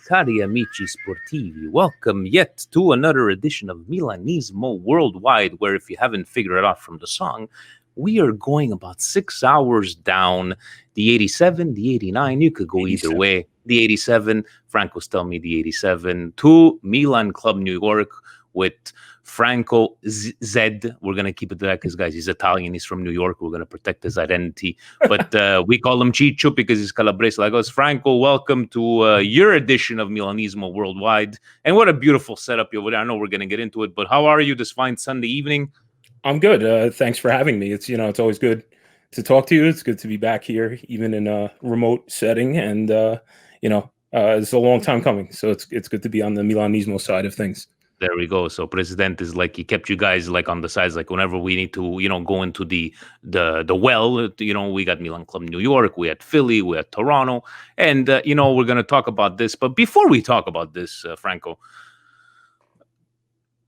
cari amici sportivi. Welcome yet to another edition of Milanismo Worldwide, where if you haven't figured it out from the song, we are going about 6 hours down the 87, the 89. You could go either way. The 87, Franco's telling me the 87, to Milan Club New York with Franco Z. We're going to keep it to that because, guys, he's Italian. He's from New York. We're going to protect his identity. But we call him Ciccio because he's Calabrese like us. Franco, welcome to your edition of Milanismo Worldwide. And what a beautiful setup you over there. I know we're going to get into it, but how are you this fine Sunday evening? I'm good. Thanks for having me. It's always good to talk to you. It's good to be back here, even in a remote setting. And, it's a long time coming. So it's good to be on the Milanismo side of things. There we go. So President is like, he kept you guys like on the sides, like whenever we need to, go into the well, we got Milan Club New York, we had Philly, we had Toronto, and, we're going to talk about this. But before we talk about this, Franco,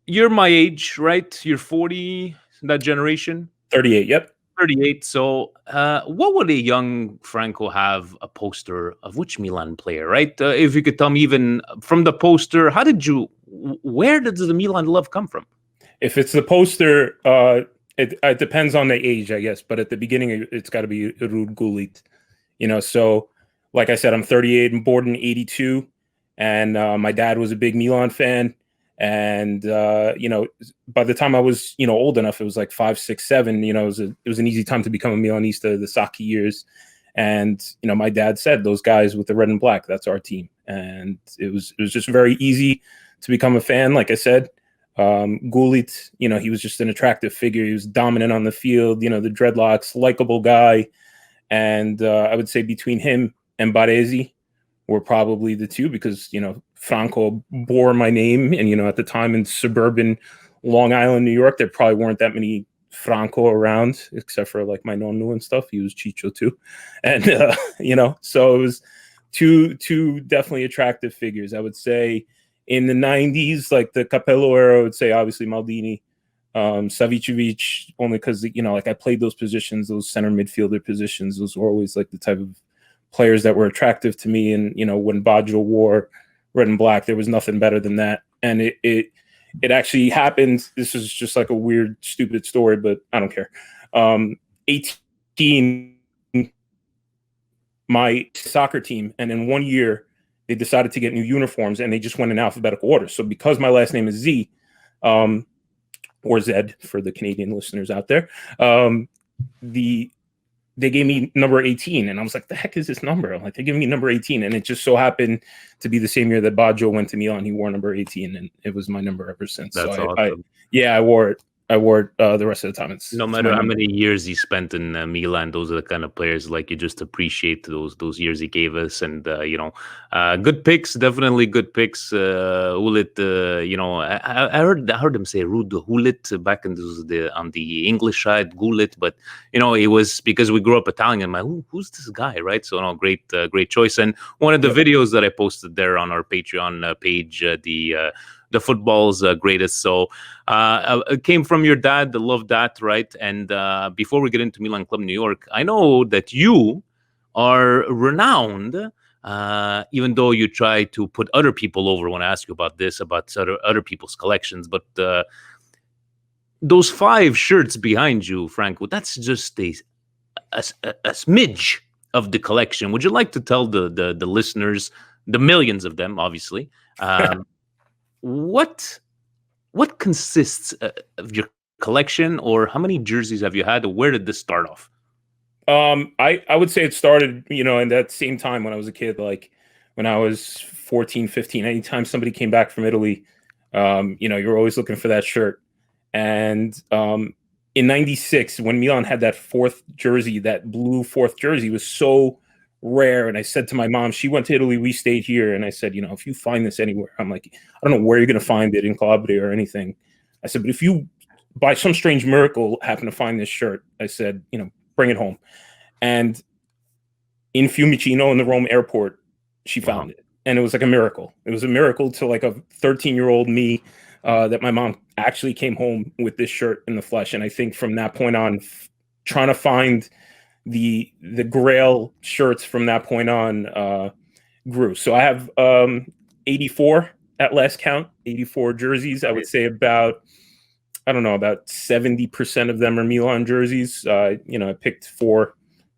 you're my age, right? You're 40, that generation? 38, yep. 38. So what would a young Franco have a poster of which Milan player, right? If you could tell me even from the poster, where does the Milan love come from? If it's the poster, it depends on the age, I guess. But at the beginning, it's got to be Ruud Gullit. So like I said, I'm 38 and born in 82. And my dad was a big Milan fan. And, by the time I was, old enough, it was like 5, 6, 7, it was an easy time to become a Milanista, the Sacchi years. And, my dad said, those guys with the red and black, that's our team. And it was just very easy to become a fan. Like I said, Gullit, he was just an attractive figure. He was dominant on the field, the dreadlocks, likable guy. And I would say between him and Baresi were probably the two because, Franco bore my name. And, at the time in suburban Long Island, New York, there probably weren't that many Franco around, except for like my nonno and stuff. He was Ciccio too. And, so it was two definitely attractive figures. I would say in the 90s, like the Capello era, I would say obviously Maldini, Savicevic, only because, like I played those positions, those center midfielder positions. Those were always like the type of players that were attractive to me. And, when Baggio wore red and black, there was nothing better than that. And it actually happened. This is just like a weird, stupid story, but I don't care. 18, my soccer team, and in 1 year, they decided to get new uniforms, and they just went in alphabetical order. So because my last name is Z, or Z for the Canadian listeners out there, they gave me number 18. And I was like, the heck is this number? I'm like, they're giving me number 18. And it just so happened to be the same year that Baggio went to Milan. He wore number 18, and it was my number ever since. That's so awesome. I wore it. I wore it the rest of the time. No matter how many years he spent in Milan, those are the kind of players like you just appreciate those years he gave us. And good picks, definitely good picks. Hulit, I heard him say Ruud Hulit back on the English side, Gullit, but it was because we grew up Italian. I'm like, who's this guy, right? So no, great choice. And one of the videos that I posted there on our Patreon page, the football's greatest. So it came from your dad. I love that, right? And before we get into Milan Club New York, I know that you are renowned, even though you try to put other people over when I ask you about this, about other people's collections. But those 5 shirts behind you, Franco, that's just a smidge of the collection. Would you like to tell the listeners, the millions of them, obviously, what consists of your collection, or how many jerseys have you had, or where did this start off? I would say it started, in that same time when I was a kid, like when I was 14, 15, anytime somebody came back from Italy, you're always looking for that shirt. And in 96, when Milan had that 4th jersey, that blue 4th jersey was so rare. And I said to my mom, she went to Italy, we stayed here. And I said, if you find this anywhere, I'm like, I don't know where you're going to find it in Calabria or anything. I said, but if you by some strange miracle happen to find this shirt, I said, bring it home. And in Fiumicino in the Rome airport, she found it. And it was like a miracle. It was a miracle to like a 13-year-old me that my mom actually came home with this shirt in the flesh. And I think from that point on, trying to find the grail shirts from that point on grew. So I have 84 at last count, 84 jerseys. I would say about 70% of them are Milan jerseys. I picked 4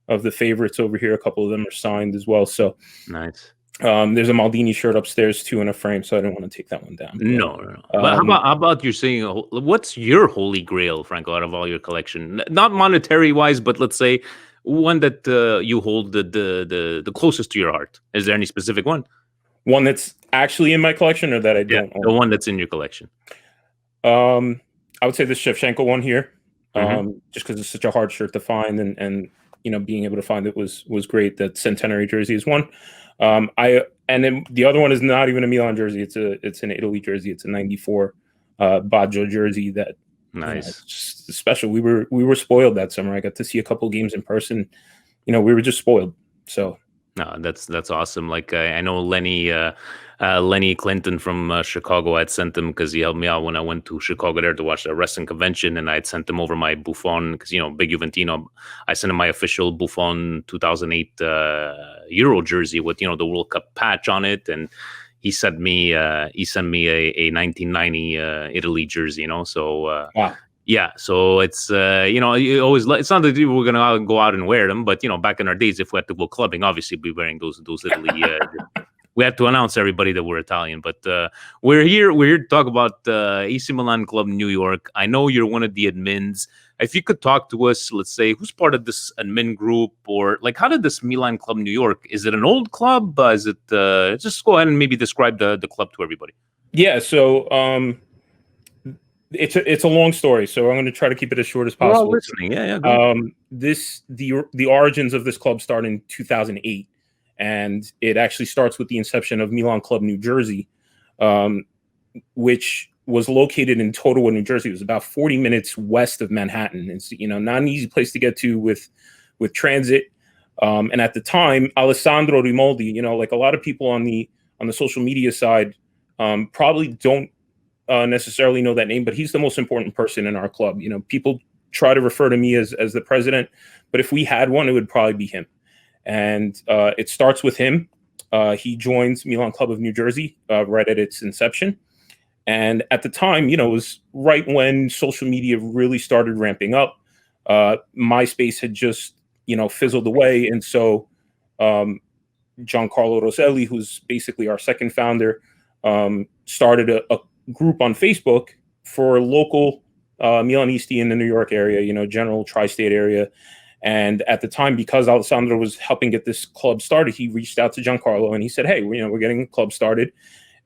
of the favorites over here. A couple of them are signed as well. So nice. There's a Maldini shirt upstairs too in a frame, so I didn't want to take that one down. No. But how about you're saying, what's your holy grail, Franco, out of all your collection? Not monetary wise, but let's say one that you hold the closest to your heart. Is there any specific one? One that's actually in my collection, or that I don't own? The one that's in your collection. I would say the Shevchenko one here, just because it's such a hard shirt to find, and being able to find it was great. That centenary jersey is one. And then the other one is not even a Milan jersey. It's an Italy jersey. It's a '94 Baggio jersey. That nice, special. We were spoiled that summer. I got to see a couple of games in person. We were just spoiled. So no, that's awesome. Like I know Lenny Clinton from Chicago. I'd sent him because he helped me out when I went to Chicago there to watch the wrestling convention, and I'd sent him over my Buffon because big Juventino. I sent him my official Buffon 2008 Euro jersey with the World Cup patch on it, and he sent me a 1990 Italy jersey. So wow. Yeah, so it's you always it's not that we're gonna go out and wear them, but back in our days, if we had to go clubbing, obviously we'd be wearing those Italy. We had to announce everybody that we're Italian, but we're here to talk about AC Milan Club New York. I know you're one of the admins. If you could talk to us, let's say, who's part of this admin group, or like how did this Milan Club New York? Is it an old club? Is it just go ahead and maybe describe the club to everybody? Yeah, so it's a long story, so I'm going to try to keep it as short as possible. We're all listening. Yeah. The origins of this club start in 2008, and it actually starts with the inception of Milan Club New Jersey, which was located in Totowa, New Jersey. It was about 40 minutes west of Manhattan. It's not an easy place to get to with transit. And at the time, Alessandro Rimoldi, like a lot of people on the social media side, probably don't necessarily know that name, but he's the most important person in our club. People try to refer to me as the president, but if we had one, it would probably be him. And it starts with him. He joins Milan Club of New Jersey right at its inception. And at the time, it was right when social media really started ramping up. MySpace had just, fizzled away. And so Giancarlo Rosselli, who's basically our second founder, started a group on Facebook for local Milanisti in the New York area, general tri-state area. And at the time, because Alessandro was helping get this club started, he reached out to Giancarlo and he said, hey, we're getting a club started.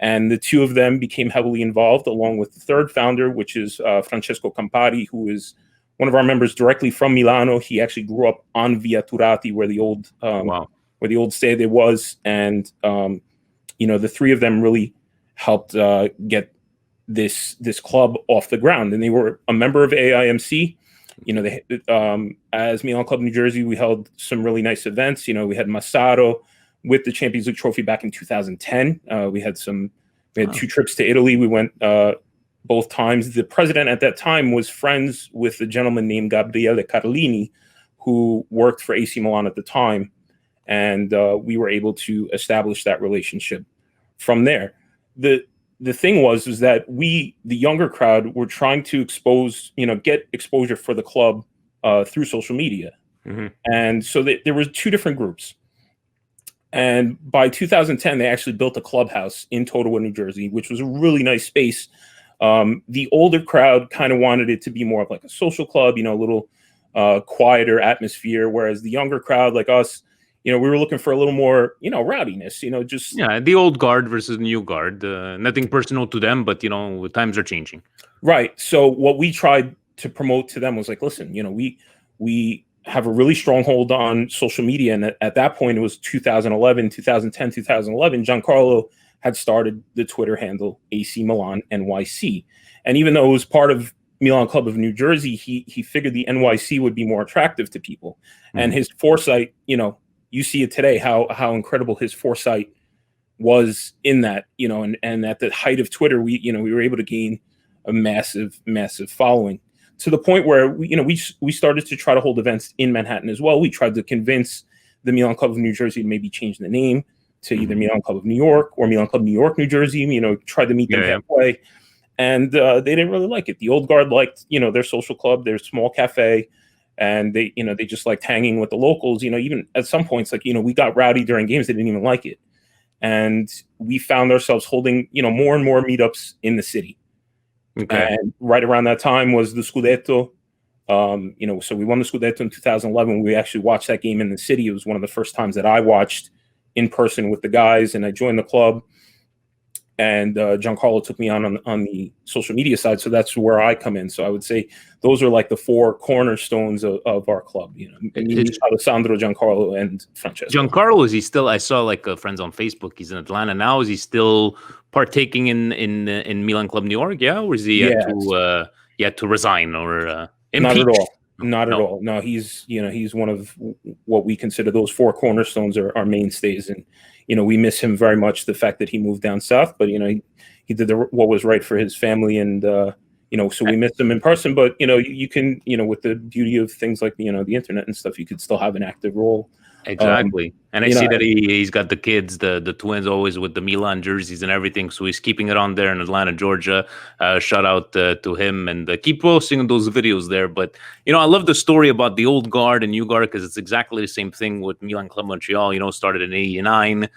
And the two of them became heavily involved, along with the third founder, which is Francesco Campari, who is one of our members directly from Milano. He actually grew up on Via Turati, where the old sede was. And, the three of them really helped get this club off the ground. And they were a member of AIMC. As Milan Club New Jersey, we held some really nice events. We had Massaro with the Champions League trophy back in 2010. We had 2 trips to Italy. We went both times. The president at that time was friends with a gentleman named Gabriele Carlini, who worked for AC Milan at the time. And we were able to establish that relationship from there. The thing was that we, the younger crowd, were trying to get exposure for the club through social media. Mm-hmm. And so there were 2 different groups. And by 2010, they actually built a clubhouse in Totowa, New Jersey, which was a really nice space. The older crowd kind of wanted it to be more of like a social club, a little quieter atmosphere, whereas the younger crowd, like us, we were looking for a little more, rowdiness, the old guard versus new guard. Nothing personal to them, but times are changing. Right. So what we tried to promote to them was like, listen, we have a really strong hold on social media, and at that point it was 2011, 2010, 2011. Giancarlo had started the Twitter handle AC Milan NYC, and even though it was part of Milan Club of New Jersey, he figured the NYC would be more attractive to people, and his foresight, you see it today, how incredible his foresight was in that, and at the height of Twitter, we were able to gain a massive following, to the point where we started to try to hold events in Manhattan as well. We tried to convince the Milan Club of New Jersey to maybe change the name to either Milan Club of New York or Milan Club New York, New Jersey. Tried to meet them halfway, and they didn't really like it. The old guard liked their social club, their small cafe, and they just liked hanging with the locals. Even at some points, we got rowdy during games. They didn't even like it, and we found ourselves holding more and more meetups in the city. Okay. And right around that time was the Scudetto. So we won the Scudetto in 2011. We actually watched that game in the city. It was one of the first times that I watched in person with the guys, and I joined the club. And Giancarlo took me on the social media side, so that's where I come in. So I would say those are like the four cornerstones of our club. Me, Alessandro, Giancarlo, and Francesco. Giancarlo, is he still? I saw friends on Facebook. He's in Atlanta now. Is he still partaking in Milan Club New York? Yeah, or is he yet to resign or impeach? Not at all. Not at all. No, he's one of what we consider those four cornerstones are our mainstays, and we miss him very much. The fact that he moved down south, but he did what was right for his family, and so we miss him in person. But you can with the beauty of things like the internet and stuff, you could still have an active role. Exactly. And I see that he's got the kids, the twins, always with the Milan jerseys and everything. So he's keeping it on there in Atlanta, Georgia. Shout out to him, and keep posting those videos there. But, I love the story about the old guard and new guard, because it's exactly the same thing with Milan Club Montreal, started in 89.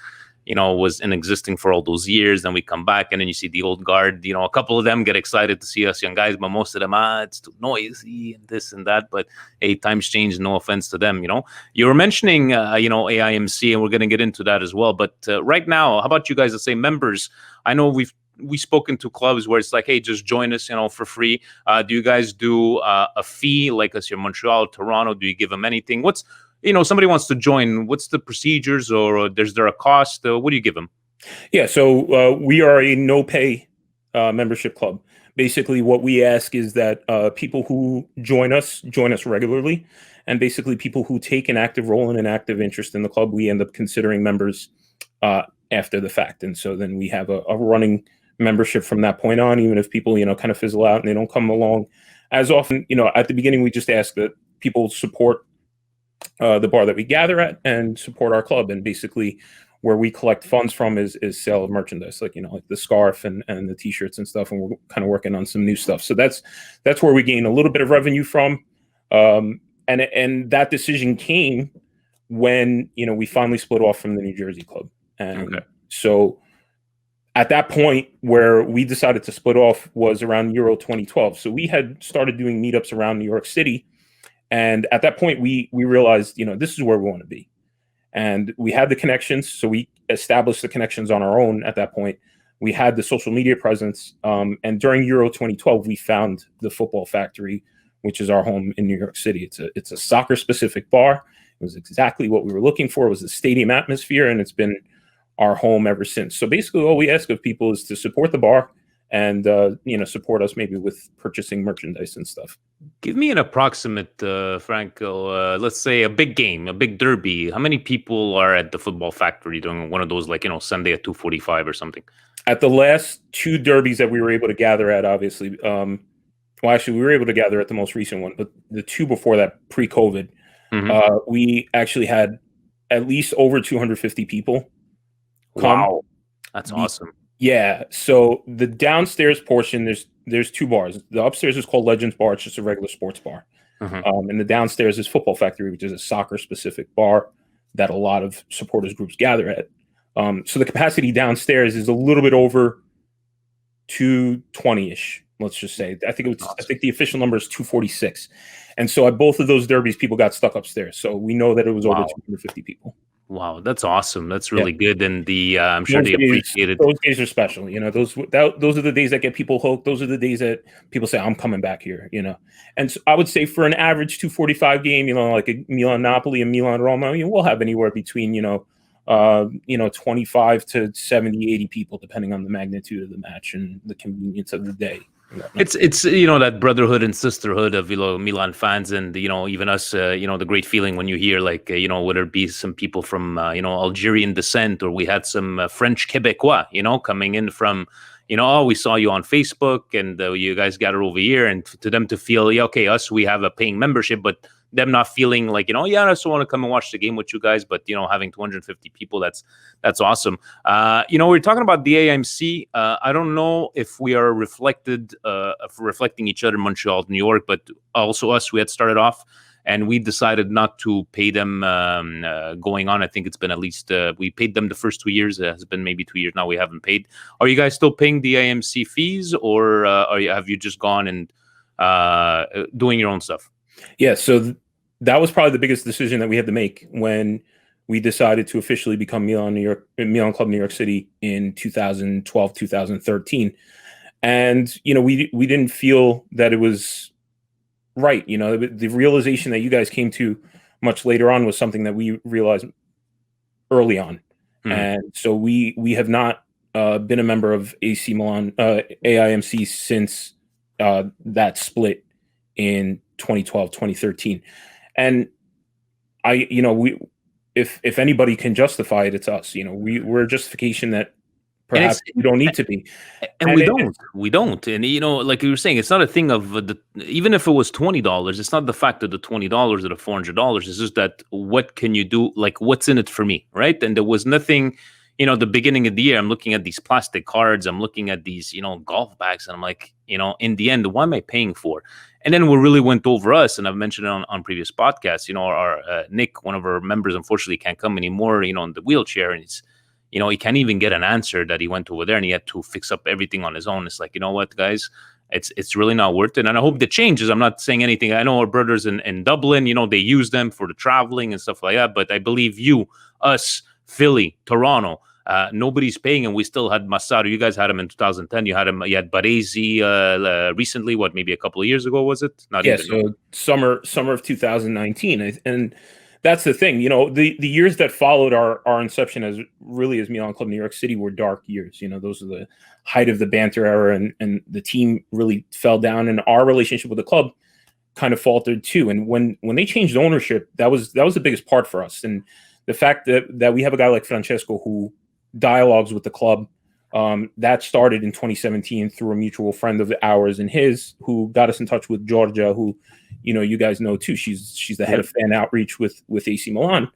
Was in existing for all those years. Then we come back, and then you see the old guard. A couple of them get excited to see us young guys, but most of them, it's too noisy and this and that. But hey, times change. No offense to them. You were mentioning, AIMC, and we're going to get into that as well. But right now, how about you guys? Let's say members. I know we've spoken to clubs where it's like, hey, just join us, for free. Do you guys do a fee like us here in Montreal, Toronto? Do you give them anything? What's somebody wants to join, what's the procedures, or is there a cost? What do you give them? Yeah, so we are a no-pay membership club. Basically, what we ask is that people who join us regularly, and basically people who take an active role and an active interest in the club, we end up considering members after the fact. And so then we have a running membership from that point on, even if people, kind of fizzle out and they don't come along as often. At the beginning, we just ask that people support the bar that we gather at and support our club. And basically where we collect funds from is sale of merchandise, like the scarf and the t-shirts and stuff. And we're kind of working on some new stuff. So that's where we gain a little bit of revenue from. And that decision came when, we finally split off from the New Jersey club. And so at that point where we decided to split off was around Euro 2012. So we had started doing meetups around New York City. And at that point, we realized, this is where we want to be. And we had the connections. So we established the connections on our own at that point. We had the social media presence. And during Euro 2012, we found the Football Factory, which is our home in New York City. It's a soccer-specific bar. It was exactly what we were looking for. It was the stadium atmosphere, and it's been our home ever since. So basically, all we ask of people is to support the bar and support us maybe with purchasing merchandise and stuff. Give me an approximate, Franco. Let's say a big game, a big derby. How many people are at the Football Factory doing one of those, Sunday at 2:45 or something? At the last two derbies that we were able to gather at, obviously, we were able to gather at the most recent one, but the two before that, pre-COVID, we actually had at least over 250 people come. Wow, that's awesome. Yeah. So the downstairs portion, there's two bars. The upstairs is called Legends Bar. It's just a regular sports bar. And the downstairs is Football Factory, which is a soccer-specific bar that a lot of supporters groups gather at. So the capacity downstairs is a little bit over 220-ish. Let's just say. I think the official number is 246. And so at both of those derbies, people got stuck upstairs. So we know that it was over 250 people. Wow, that's awesome. That's really good. And I'm sure they appreciate it. Those days are special. Those are the days that get people hooked. Those are the days that people say, I'm coming back here, And so I would say for an average 245 game, like a Milan Napoli and Milan Roma, we'll have anywhere between, 25 to 70, 80 people, depending on the magnitude of the match and the convenience of the day. It's that brotherhood and sisterhood of Milan fans, and even us, the great feeling when you hear whether it be some people from Algerian descent, or we had some French Quebecois coming in from we saw you on Facebook and you guys got it over here, and to them to feel okay, us, we have a paying membership, but them not feeling like, yeah, I just want to come and watch the game with you guys, but having 250 people, that's awesome. We're talking about the AMC. I don't know if we are reflecting each other, Montreal, New York, but also us. We had started off, and we decided not to pay them going on. I think it's been at least we paid them the first 2 years. It has been maybe 2 years now we haven't paid. Are you guys still paying the AMC fees, or have you just gone and doing your own stuff? Yeah, so that was probably the biggest decision that we had to make when we decided to officially become Milan Club New York City in 2012, 2013. And we didn't feel that it was right. The realization that you guys came to much later on was something that we realized early on. And so we have not been a member of AC Milan, AIMC since that split in 2012, 2013. And if anybody can justify it, it's us. We're a justification that perhaps we don't need to be. And we don't. And, like you were saying, it's not a thing of even if it was $20, it's not the fact of the $20 or the $400. It's just that what can you do? Like, what's in it for me, right? And there was nothing, the beginning of the year, I'm looking at these plastic cards, I'm looking at these, golf bags, and I'm like, in the end, what am I paying for? And then what really went over us, and I've mentioned it on previous podcasts, our Nick, one of our members, unfortunately can't come anymore, in the wheelchair, and he's, he can't even get an answer that he went over there and he had to fix up everything on his own. It's like, what, guys, it's really not worth it. And I hope that changes. I'm not saying anything. I know our brothers in Dublin, they use them for the traveling and stuff like that. But I believe us, Philly, Toronto, nobody's paying, and we still had Massaro. You guys had him in 2010. You had Baresi recently, maybe a couple of years ago, was it? Not even. So summer of 2019. And that's the thing, the years that followed our inception as Milan Club New York City were dark years. Those are the height of the banter era, and the team really fell down, and our relationship with the club kind of faltered too. And when they changed ownership, that was the biggest part for us. And the fact that we have a guy like Francesco who dialogues with the club, that started in 2017 through a mutual friend of ours and his, who got us in touch with Georgia, who you guys know too. She's the head of fan outreach with AC Milan,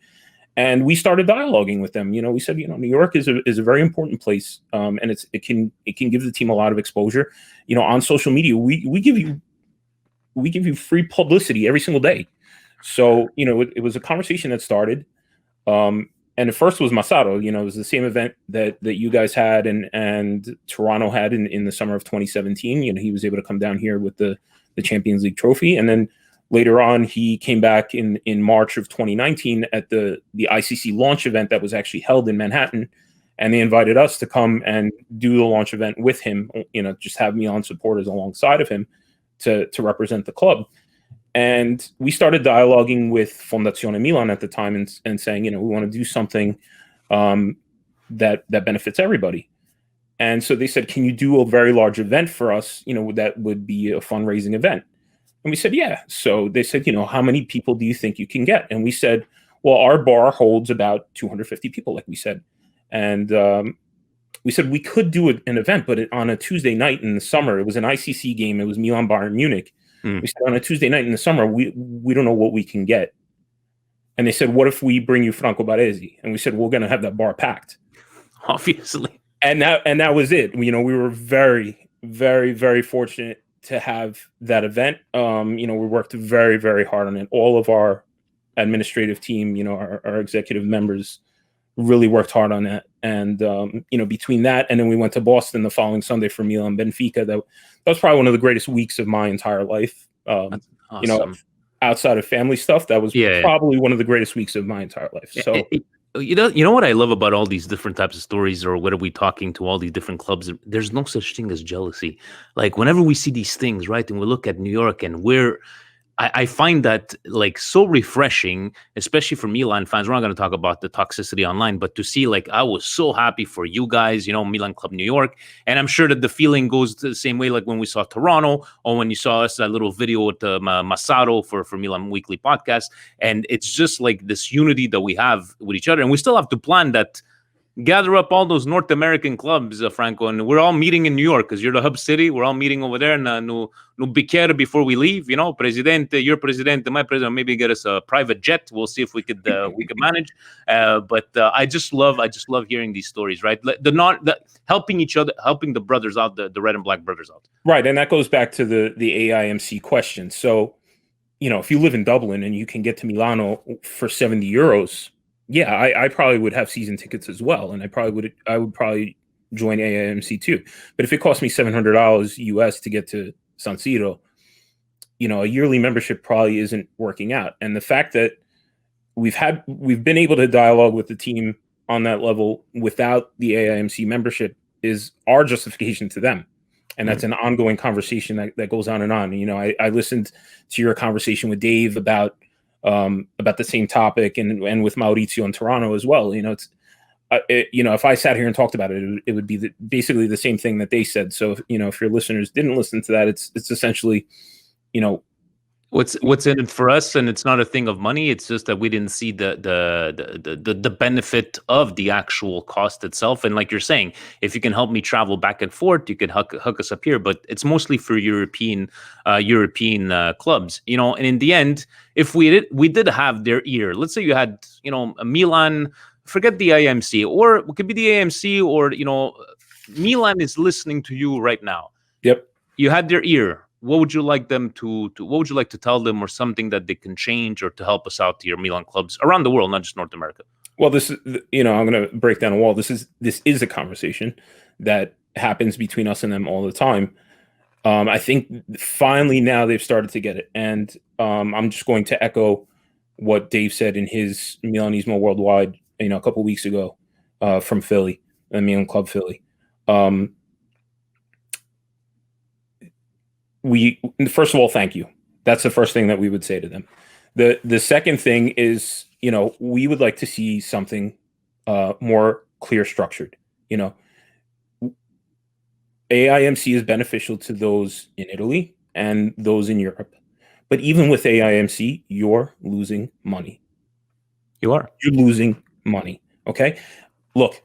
and we started dialoguing with them. We said, New York is a very important place, and it can give the team a lot of exposure. On social media, we give you free publicity every single day. So it was a conversation that started. And at first was Massaro, it was the same event that you guys had and Toronto had in the summer of 2017. He was able to come down here with the Champions League trophy. And then later on, he came back in March of 2019 at the ICC launch event that was actually held in Manhattan. And they invited us to come and do the launch event with him, just have Milan supporters alongside of him to represent the club. And we started dialoguing with Fondazione Milan at the time and saying, we want to do something that benefits everybody. And so they said, can you do a very large event for us, that would be a fundraising event? And we said, yeah. So they said, how many people do you think you can get? And we said, well, our bar holds about 250 people, like we said. And we said we could do an event, but on a Tuesday night in the summer, it was an ICC game. It was Milan Bayern Munich. We said on a Tuesday night in the summer, we don't know what we can get. And they said, what if we bring you Franco Baresi? And we said, we're going to have that bar packed. Obviously. And that was it. We were very, very, very fortunate to have that event. We worked very, very hard on it. All of our administrative team, our executive members really worked hard on that. And, between that, and then we went to Boston the following Sunday for Milan Benfica. That was probably one of the greatest weeks of my entire life. Awesome. Outside of family stuff, that was probably one of the greatest weeks of my entire life. So, you know what I love about all these different types of stories, or what are we talking to all these different clubs? There's no such thing as jealousy. Like whenever we see these things, right, and we look at New York, and I find that like so refreshing, especially for Milan fans. We're not going to talk about the toxicity online, but to see like I was so happy for you guys, Milan Club New York. And I'm sure that the feeling goes the same way like when we saw Toronto, or when you saw us that little video with Massaro for Milan Weekly Podcast. And it's just like this unity that we have with each other. And we still have to plan that, gather up all those North American clubs, Franco, and we're all meeting in New York because you're the hub city. We're all meeting over there, and no bicchiere before we leave. You know, Presidente, your president, my president. Maybe get us a private jet. We'll see if we could manage. But I just love hearing these stories. Right, helping each other, helping the brothers out, the red and black brothers out. Right, and that goes back to the AIMC question. So, you know, if you live in Dublin and you can get to Milano for 70 euros. Yeah, I probably would have season tickets as well, and I would probably join AIMC too. But if it cost me $700 US to get to San Siro, you know, a yearly membership probably isn't working out. And the fact that we've been able to dialogue with the team on that level without the AIMC membership is our justification to them. And that's an ongoing conversation that goes on and on. You know, I listened to your conversation with Dave about the same topic, and with Maurizio in Toronto as well. You know, you know, if I sat here and talked about it, it would be basically the same thing that they said. So, if your listeners didn't listen to that, it's essentially, you know, what's in it for us, and it's not a thing of money. It's just that we didn't see the benefit of the actual cost itself. And like you're saying, if you can help me travel back and forth, you could hook us up here. But it's mostly for European clubs, you know. And in the end, if we did have their ear, let's say you had, you know, a Milan, forget the IMC, or it could be the AMC, or, you know, Milan is listening to you right now. Yep, you had their ear. What would you like them to what would you like to tell them, or something that they can change or to help us out to your Milan clubs around the world, not just North America? Well, this is, you know, I'm going to break down a wall. This is a conversation that happens between us and them all the time. I think finally now they've started to get it. And I'm just going to echo what Dave said in his Milanismo Worldwide, you know, a couple of weeks ago from Philly, the Milan Club Philly. First of all, thank you. That's the first thing that we would say to them. The second thing is, you know, we would like to see something more clear structured. You know, AIMC is beneficial to those in Italy and those in Europe. But even with AIMC, you're losing money. You're losing money. Okay. Look,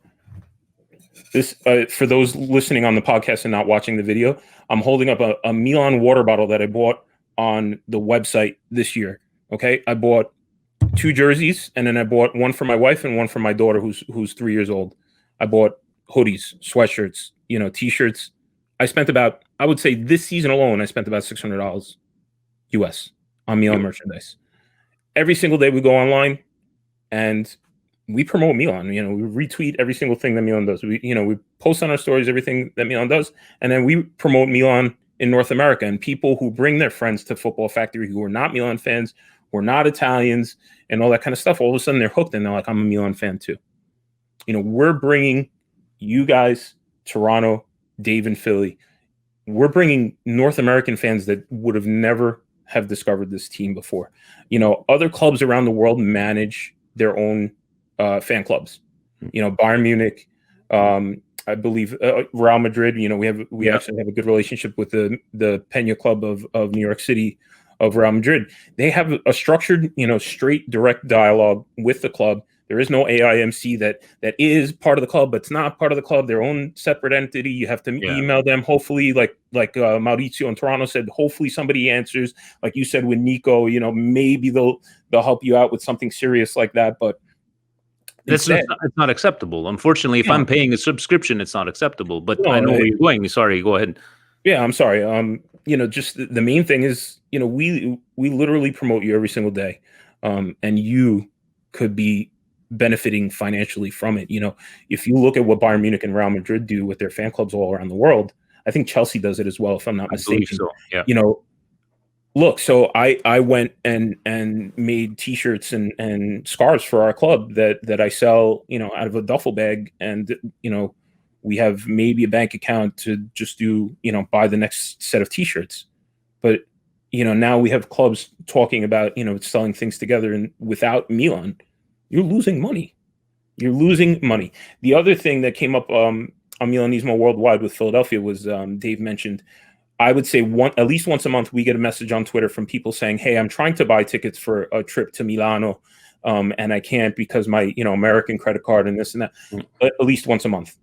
this for those listening on the podcast and not watching the video, I'm holding up a Milan water bottle that I bought on the website this year. Okay. I bought 2 jerseys, and then I bought one for my wife and one for my daughter who's 3 years old. I bought hoodies, sweatshirts, you know, t-shirts. I spent about, I would say this season alone, I spent about $600 US on Milan merchandise. Every single day we go online and we promote Milan. You know, we retweet every single thing that Milan does. We post on our stories everything that Milan does, and then we promote Milan in North America. And people who bring their friends to Football Factory who are not Milan fans, who are not Italians, and all that kind of stuff, all of a sudden they're hooked and they're like, I'm a Milan fan too. You know, we're bringing you guys, Toronto, Dave and Philly, we're bringing North American fans that would have never have discovered this team before. You know, other clubs around the world manage their own fan clubs. You know, Bayern Munich, I believe Real Madrid. You know, we actually have a good relationship with the Peña Club of New York City, of Real Madrid. They have a structured, you know, straight direct dialogue with the club. There is no AIMC that is part of the club, but it's not part of the club. Their own separate entity. You have to email them. Hopefully, like Maurizio in Toronto said, hopefully somebody answers. Like you said with Nico, you know, maybe they'll help you out with something serious like that. But it's not acceptable. Unfortunately, if I'm paying a subscription, it's not acceptable. But no, I know where you're going. Sorry, go ahead. Yeah, I'm sorry. You know, just the main thing is, you know, we literally promote you every single day, and you could be benefiting financially from it. You know, if you look at what Bayern Munich and Real Madrid do with their fan clubs all around the world, I think Chelsea does it as well, if I'm not mistaken. So, yeah. You know, look, so I went and made t-shirts and scarves for our club that I sell, you know, out of a duffel bag. And, you know, we have maybe a bank account to just do, you know, buy the next set of t-shirts. But, you know, now we have clubs talking about, you know, selling things together, and without Milan, you're losing money. You're losing money. The other thing that came up on Milanismo Worldwide with Philadelphia was Dave mentioned, I would say at least once a month, we get a message on Twitter from people saying, hey, I'm trying to buy tickets for a trip to Milano. and I can't because my American credit card and this and that. At least once a month,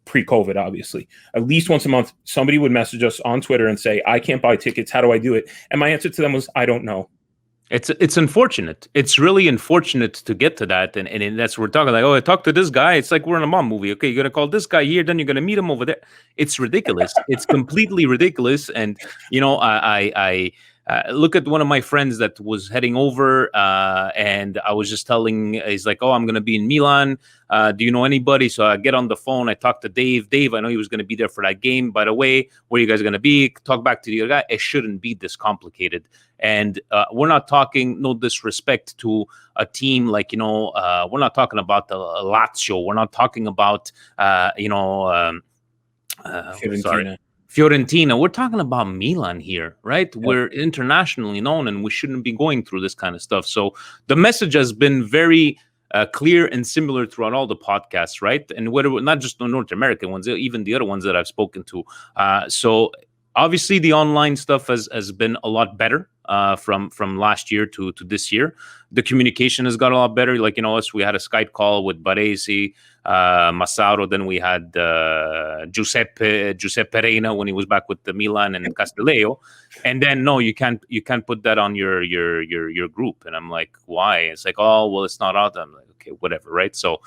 pre-COVID, obviously, at least once a month, somebody would message us on Twitter and say, "I can't buy tickets. How do I do it?" And my answer to them was, "I don't know." It's unfortunate. It's really unfortunate to get to that, and that's what we're talking like. Oh, I talked to this guy. It's like we're in a mom movie. Okay, you're gonna call this guy here, then you're gonna meet him over there. It's ridiculous. It's completely ridiculous. And I look at one of my friends that was heading over, and I was just telling. He's like, "Oh, I'm gonna be in Milan. Do you know anybody?" So I get on the phone. I talk to Dave. Dave, I know he was gonna be there for that game. By the way, where you guys gonna be? Talk back to the other guy. It shouldn't be this complicated. And we're not talking, no disrespect to a team like, we're not talking about the Lazio. We're not talking about, Fiorentina. We're talking about Milan here, right? Yeah. We're internationally known and we shouldn't be going through this kind of stuff. So the message has been very clear and similar throughout all the podcasts, right? And whether not just the North American ones, even the other ones that I've spoken to. So obviously the online stuff has been a lot better from last year to this year. The communication has got a lot better. Like, we had a Skype call with Baresi, Massaro. Then we had Giuseppe Reina when he was back with the Milan and Castelleo. And then no, you can't put that on your group. And I'm like, why? It's like, oh well, it's not out. I'm like, okay, whatever, right? So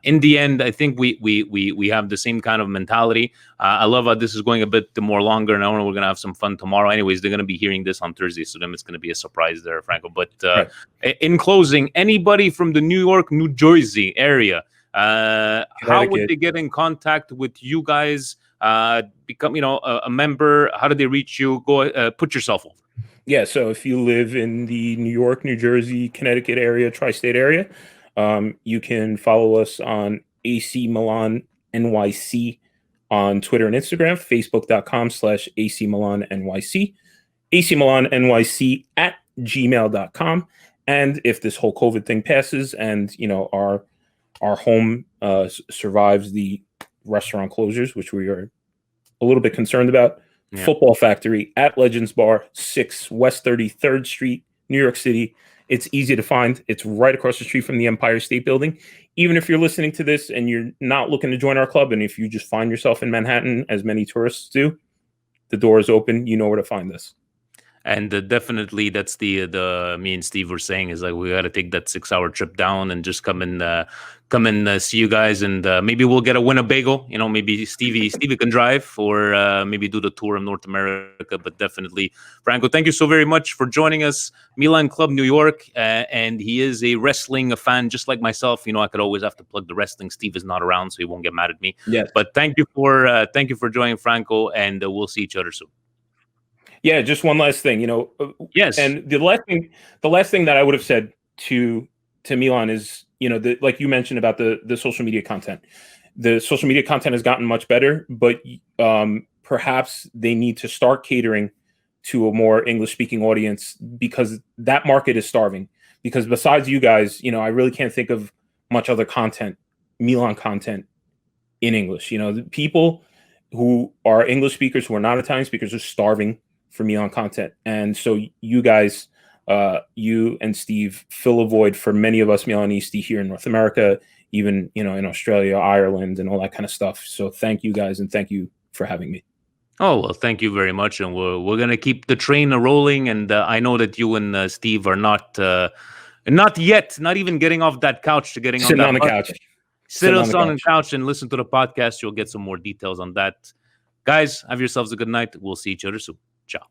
in the end, I think we have the same kind of mentality. I love how this is going a bit more longer, and I know we're gonna have some fun tomorrow. Anyways, they're gonna be hearing this on Thursday, so then it's gonna be a surprise there, Franco. But in closing, anybody from the New York, New Jersey area, how would they get in contact with you guys? Become a member? How do they reach you? Go put yourself over. Yeah, so if you live in the New York, New Jersey, Connecticut area, tri-state area, you can follow us on AC Milan NYC on Twitter and Instagram, facebook.com/AC Milan NYC, AC Milan NYC at gmail.com. And if this whole COVID thing passes and, our home survives the restaurant closures, which we are a little bit concerned about, yeah. Football Factory at Legends Bar, 6 West 33rd Street, New York City. It's easy to find. It's right across the street from the Empire State Building. Even if you're listening to this and you're not looking to join our club, and if you just find yourself in Manhattan, as many tourists do, the door is open. You know where to find us. And definitely, that's the me and Steve were saying is like we got to take that 6-hour trip down and just come and see you guys, and maybe we'll get a Winnebago. Maybe Stevie can drive, or maybe do the tour of North America. But definitely, Franco, thank you so very much for joining us. Milan Club New York, and he is a wrestling fan just like myself. I could always have to plug the wrestling. Steve is not around, so he won't get mad at me. Yes. But thank you for joining, Franco, and we'll see each other soon. Yeah, just one last thing, Yes. And the last thing that I would have said to Milan is, like you mentioned about the social media content. The social media content has gotten much better, but perhaps they need to start catering to a more English-speaking audience, because that market is starving. Because besides you guys, I really can't think of much other content, Milan content in English. The people who are English speakers, who are not Italian speakers, are starving for Milan content. And so you guys, you and Steve, fill a void for many of us Milanisti here in North America, even, in Australia, Ireland, and all that kind of stuff. So thank you guys, and thank you for having me. Oh, well, thank you very much. And we're going to keep the train rolling. And I know that you and Steve are not even getting off that couch to getting Sitting on the couch. Sit us on the couch and listen to the podcast. You'll get some more details on that. Guys, have yourselves a good night. We'll see each other soon. Ciao.